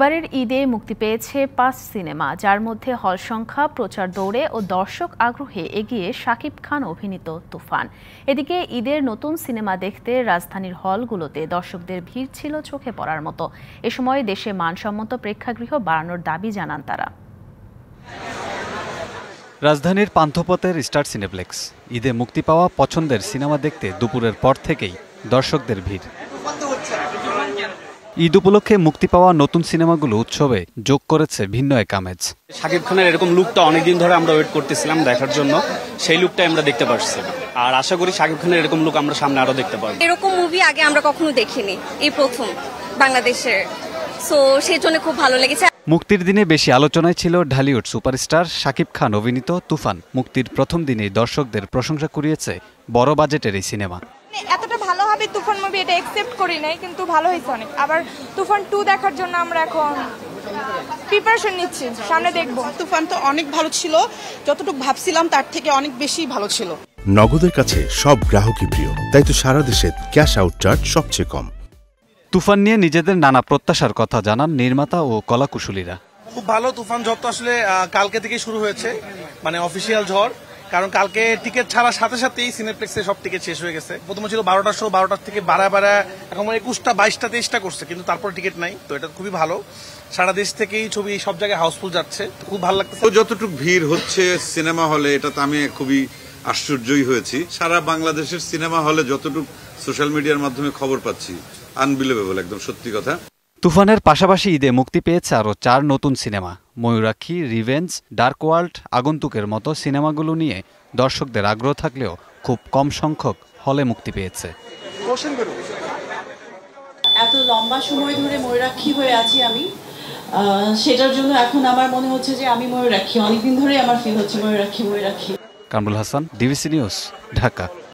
এবারের ঈদে মুক্তি পেয়েছে ৫ সিনেমা, যার মধ্যে হল সংখ্যা, প্রচার দৌড়ে ও দর্শক আগ্রহে এগিয়ে শাকিব খান অভিনীত তুফান। এদিকে ঈদের নতুন সিনেমা দেখতে রাজধানীর হলগুলোতে দর্শকদের ভিড় ছিল চোখে পড়ার মতো। এ সময় দেশে মানসম্মত প্রেক্ষাগৃহ বাড়ানোর দাবি জানান তারা। রাজধানীর পান্থপথের স্টার সিনেপ্লেক্স ঈদে মুক্তি পাওয়া পছন্দের সিনেমা দেখতে দুপুরের পর থেকেই দর্শকদের ভিড়। ঈদ উপলক্ষে মুক্তি পাওয়া নতুন সিনেমাগুলো উৎসবে যোগ করেছে ভিন্ন এক আমেজ। শাকিব খানের এরকম লুকটা অনেকদিন ধরে আমরা ওয়েট করতেছিলাম দেখার জন্য, সেই লুকটাই আমরা দেখতে পাচ্ছি। আর আশা করি শাকিব খানের এরকম লুক আমরা সামনে আরো দেখতে পাবো। এরকম মুভি আগে আমরা কখনো দেখিনি, এই প্রথম বাংলাদেশের, সো সেই জন্য খুব ভালো লেগেছে। মুক্তির দিনে বেশি আলোচনায় ছিল ঢালিউড সুপারস্টার শাকিব খান অভিনীত তুফান। মুক্তির প্রথম দিনেই দর্শকদের প্রশংসা কুড়িয়েছে বড় বাজেটের এই সিনেমা। এতটা ভালো হবে তুফান মুভি এটা এক্সপেক্ট করি নাই, কিন্তু ভালো হয়েছে অনেক। আবার তুফান 2 দেখার জন্য আমরা এখন প্রিপারেশন নিচ্ছি, সামনে দেখবো। তুফান তো অনেক ভালো ছিল, যতটুকু ভাবছিলাম তার থেকে অনেক বেশি ভালো ছিল। নগদের কাছে সব গ্রাহকই প্রিয়, তাই তো সারা দেশে ক্যাশ আউট চার্জ সবচেয়ে কম। তুফান নিয়ে নিজেদের নানা প্রত্যাশার কথা জানান নির্মাতা ও কলাকুশলীরা। খুব ভালো, তুফান ঝড় তো আসলে কালকে থেকে শুরু হয়েছে, মানে অফিসিয়াল ঝড়। কারণ কালকে টিকিট ছাড়ার সাথে সাথেই সিনেপ্লেক্সে সব টিকিট শেষ হয়ে গেছে। প্রথমে ছিল 12টার শো, 12টার থেকে বাড়া এখন 21টা 22টা 23টা করছে, কিন্তু তারপর টিকিট নাই। তো এটা খুবই ভালো, সারা দেশ থেকেই ছবি সব জায়গায় হাউসফুল যাচ্ছে, খুব ভালো লাগছে। যতটুকু ভিড় হচ্ছে সিনেমা হলে, এটা তো আমি খুবই আশ্চর্যই হয়েছি। সারা বাংলাদেশের সিনেমা হলে যতটুকু সোশ্যাল মিডিয়ার মাধ্যমে খবর পাচ্ছি, আনবিলিভেবল, একদম সত্যি কথা। তুফানের পাশাপাশি ঈদে মুক্তি পেয়েছে আরও 4 নতুন সিনেমা। ময়ূরাক্ষী, রিভেঞ্জ, ডার্ক ওয়ার্ল্ড, আগন্তুকের মতো সিনেমাগুলো নিয়ে দর্শকদের আগ্রহ থাকলেও খুব কম সংখ্যক হলে মুক্তি পেয়েছে। এত লম্বা সময় ধরে ময়ূরাক্ষী হয়ে আছি আমি, সেটার জন্য এখন আমার মনে হচ্ছে যে আমি ময়ূরাক্ষী। অনেকদিন ধরে আমার ফিল হচ্ছে ময়ূরাক্ষী। Kamrul Hasan, DBC news, Dhaka.